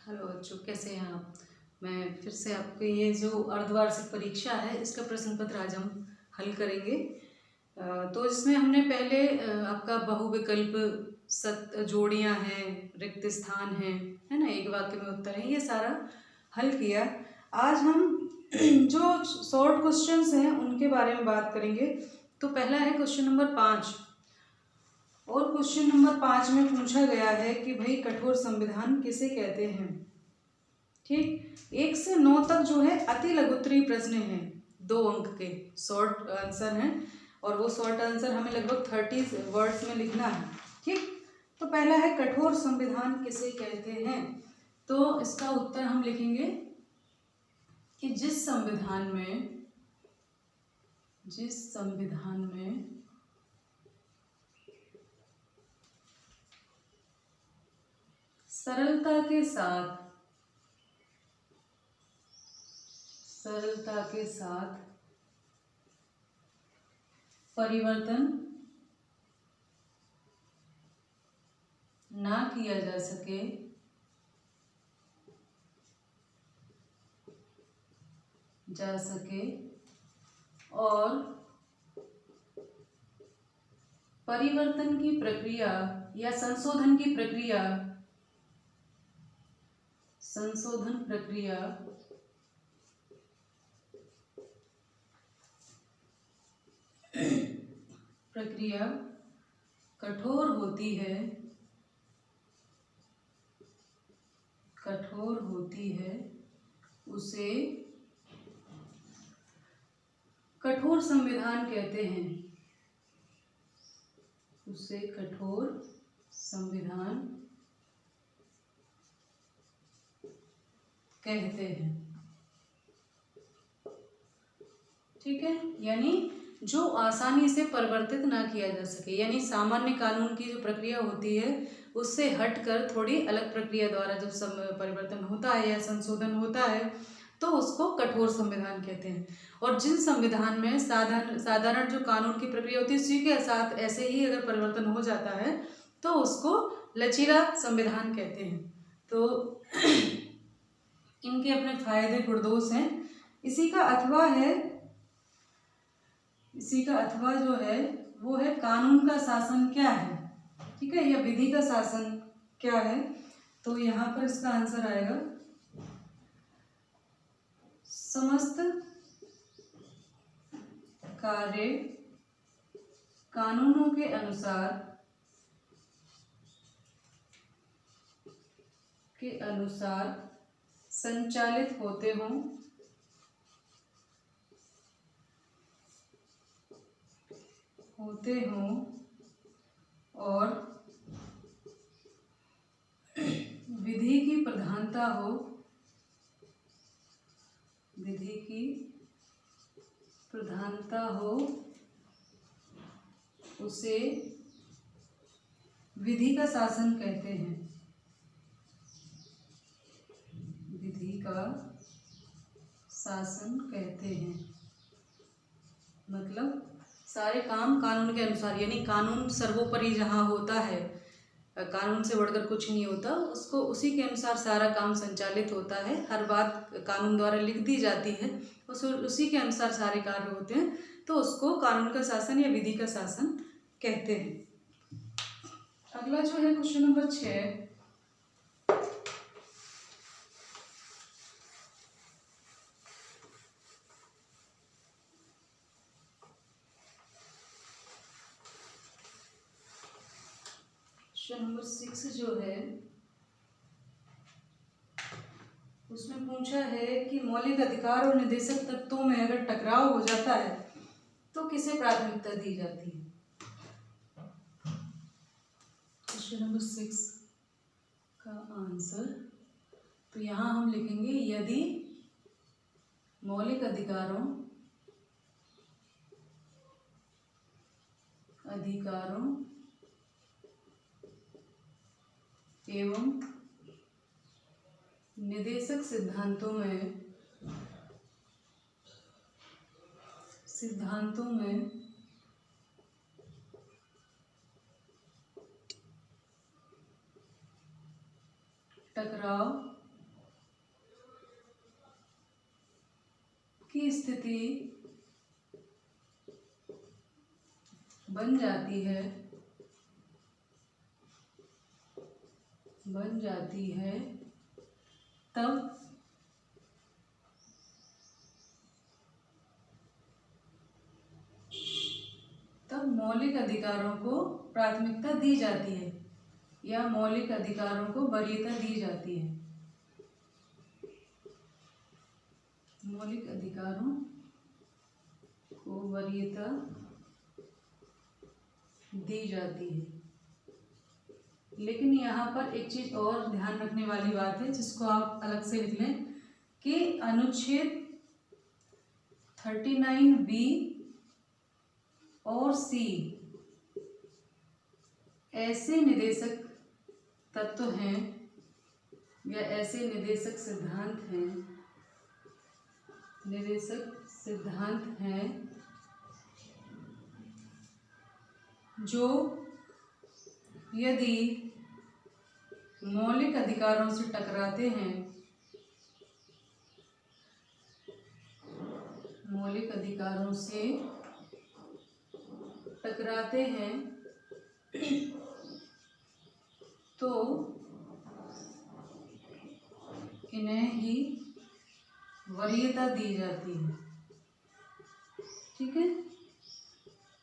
Hello बच्चों, कैसे हैं आप। मैं फिर से आपके ये जो अर्धवार्षिक परीक्षा है इसका प्रश्न पत्र आज हम हल करेंगे। तो इसमें हमने पहले आपका बहुविकल्प जोड़ियां हैं, रिक्त स्थान है ना, एक वाक्य में उत्तर है, ये सारा हल किया। आज हम जो शॉर्ट क्वेश्चंस हैं उनके बारे में बात करेंगे। तो पहला है क्वेश्चन नंबर 5। और क्वेश्चन नंबर 5 में पूछा गया है कि भाई कठोर संविधान किसे कहते हैं। ठीक, 1 से 9 तक जो है अति लघुत्तरीय प्रश्न हैं, 2 अंक के शॉर्ट आंसर हैं, और वो शॉर्ट आंसर हमें लगभग 30 वर्ड्स में लिखना है। ठीक, तो पहला है कठोर संविधान किसे कहते हैं। तो इसका उत्तर हम लिखेंगे कि जिस संविधान में सरलता के साथ परिवर्तन ना किया जा सके और परिवर्तन की प्रक्रिया या संशोधन प्रक्रिया कठोर होती है उसे कठोर संविधान कहते हैं। ठीक है, यानी जो आसानी से परिवर्तित ना किया जा सके, यानी सामान्य कानून की जो प्रक्रिया होती है उससे हटकर थोड़ी अलग प्रक्रिया द्वारा जब परिवर्तन होता है या संशोधन होता है तो उसको कठोर संविधान कहते हैं। और जिन संविधान में साधारण जो कानून की प्रक्रिया होती है उसी के साथ ऐसे ही अगर परिवर्तन हो जाता है तो उसको लचीला संविधान कहते हैं। तो इनके अपने फायदे गुणदोष हैं। इसी का अथवा जो है वो है कानून का शासन क्या है, ठीक है, या विधि का शासन क्या है। तो यहाँ पर इसका आंसर आएगा समस्त कार्य कानूनों के अनुसार संचालित होते हों और विधि की प्रधानता हो उसे विधि का शासन कहते हैं। मतलब सारे काम कानून के अनुसार, यानी कानून सर्वोपरि जहाँ होता है, कानून से बढ़कर कुछ नहीं होता, उसको उसी के अनुसार सारा काम संचालित होता है। हर बात कानून द्वारा लिख दी जाती है, उसी के अनुसार सारे कार्य होते हैं, तो उसको कानून का शासन या विधि का शासन कहते हैं। अगला जो है क्वेश्चन नंबर 6। क्वेश्चन नंबर 6 जो है उसमें पूछा है कि मौलिक अधिकार और निर्देशक तत्वों में अगर टकराव हो जाता है तो किसे प्राथमिकता दी जाती है। क्वेश्चन नंबर 6 का आंसर, तो यहाँ हम लिखेंगे यदि मौलिक अधिकारों एवं निर्देशक सिद्धांतों में टकराव की स्थिति बन जाती है तब मौलिक अधिकारों को प्राथमिकता दी जाती है या मौलिक अधिकारों को वरीयता दी जाती है। मौलिक अधिकारों को वरीयता दी जाती है। लेकिन यहाँ पर एक चीज और ध्यान रखने वाली बात है, जिसको आप अलग से लिख लें कि अनुच्छेद 39B और C ऐसे निदेशक तत्व हैं या ऐसे निदेशक सिद्धांत हैं जो यदि मौलिक अधिकारों से टकराते हैं, तो इन्हें ही वरीयता दी जाती है। ठीक है।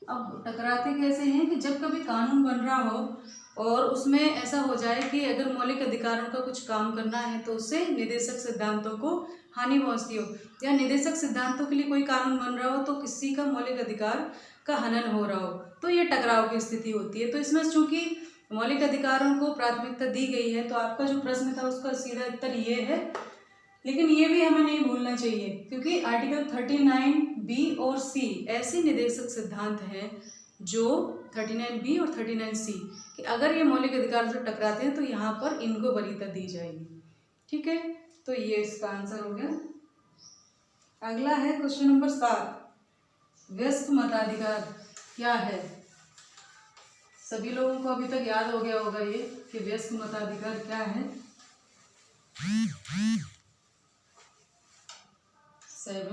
अब टकराते कैसे हैं कि जब कभी कानून बन रहा हो और उसमें ऐसा हो जाए कि अगर मौलिक अधिकारों का कुछ काम करना है तो उससे निदेशक सिद्धांतों को हानि पहुंचती हो, या निदेशक सिद्धांतों के लिए कोई कानून बन रहा हो तो किसी का मौलिक अधिकार का हनन हो रहा हो, तो ये टकराव की स्थिति होती है। तो इसमें चूंकि मौलिक अधिकारों को प्राथमिकता दी गई है, तो आपका जो प्रश्न था उसका सीधा उत्तर ये है। लेकिन ये भी हमें नहीं भूलना चाहिए, क्योंकि आर्टिकल 39B और C ऐसे निदेशक सिद्धांत हैं जो 39B और 39C कि अगर ये मौलिक अधिकार से टकराते हैं तो यहाँ पर इनको वरीयता दी जाएगी। ठीक है, तो ये इसका आंसर हो गया। अगला है क्वेश्चन नंबर 7, व्यस्क मताधिकार क्या है। सभी लोगों को अभी तक याद हो गया होगा ये कि व्यस्क मताधिकार क्या है। 7,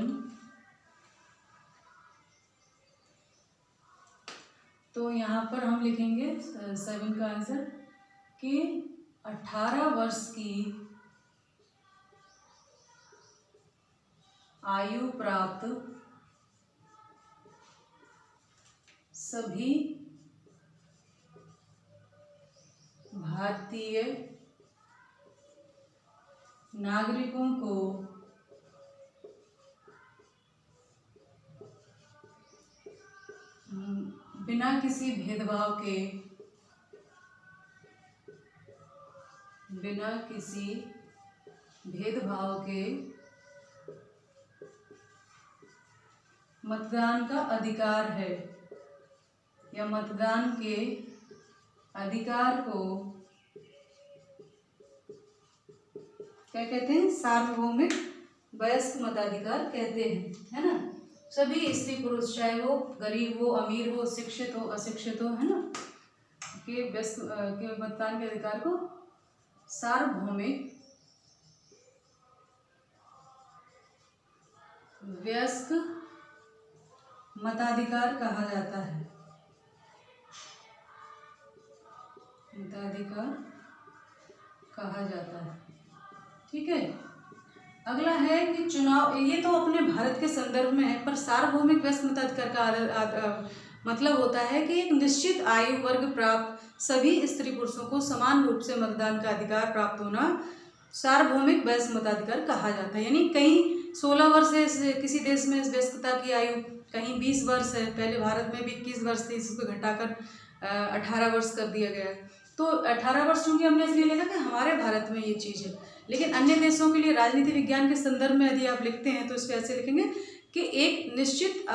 तो यहाँ पर हम लिखेंगे 7 का आंसर कि 18 वर्ष की आयु प्राप्त सभी भारतीय नागरिकों को बिना किसी भेदभाव के मतदान का अधिकार है, या मतदान के अधिकार को क्या कहते हैं, सार्वभौमिक वयस्क मताधिकार कहते हैं, है ना। सभी स्त्री पुरुष, चाहे वो गरीब हो, अमीर हो, शिक्षित हो, अशिक्षित हो, है ना, के वयस्क के मतदान के अधिकार को सार्वभौमिक वयस्क मताधिकार कहा जाता है। मताधिकार कहा जाता है। ठीक है। अगला है कि चुनाव, ये तो अपने भारत के संदर्भ में है, पर सार्वभौमिक वयस्क मताधिकार का मतलब होता है कि एक निश्चित आयु वर्ग प्राप्त सभी स्त्री पुरुषों को समान रूप से मतदान का अधिकार प्राप्त होना सार्वभौमिक वयस्क मताधिकार कहा जाता है। यानी कहीं 16 वर्ष है किसी देश में वयस्कता की आयु, कहीं 20 वर्ष है, पहले भारत में भी 21 वर्ष थी, इसको घटाकर 18 वर्ष कर दिया गया। तो 18 वर्ष चूंकि हमने इसलिए लिखा कि हमारे भारत में ये चीज़ है, लेकिन अन्य देशों के लिए राजनीति विज्ञान के संदर्भ में यदि आप लिखते हैं तो इस पर ऐसे लिखेंगे कि एक निश्चित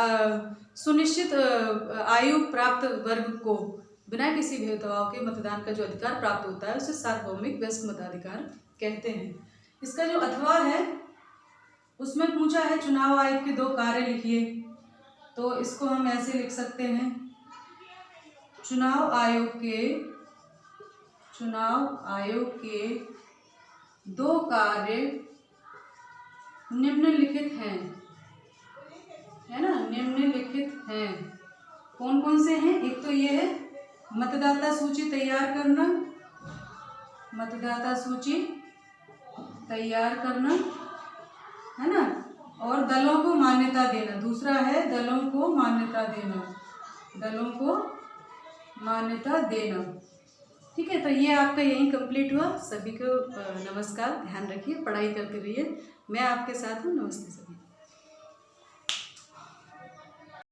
सुनिश्चित आयु प्राप्त वर्ग को बिना किसी भेदभाव के मतदान का जो अधिकार प्राप्त होता है उसे सार्वभौमिक वयस्क मताधिकार कहते हैं। इसका जो अथवा है उसमें पूछा है चुनाव आयोग के 2 कार्य लिखिए, तो इसको हम ऐसे लिख सकते हैं, चुनाव आयोग के 2 कार्य निम्नलिखित हैं। है ना, निम्नलिखित हैं। कौन कौन से हैं? एक तो ये है मतदाता सूची तैयार करना, मतदाता सूची तैयार करना, है ना, और दलों को मान्यता देना। दूसरा है दलों को मान्यता देना, दलों को मान्यता देना। ठीक है, तो ये आपका यहीं कंप्लीट हुआ। सभी को नमस्कार, ध्यान रखिए, पढ़ाई करते रहिए। मैं आपके साथ हूँ। नमस्ते सभी।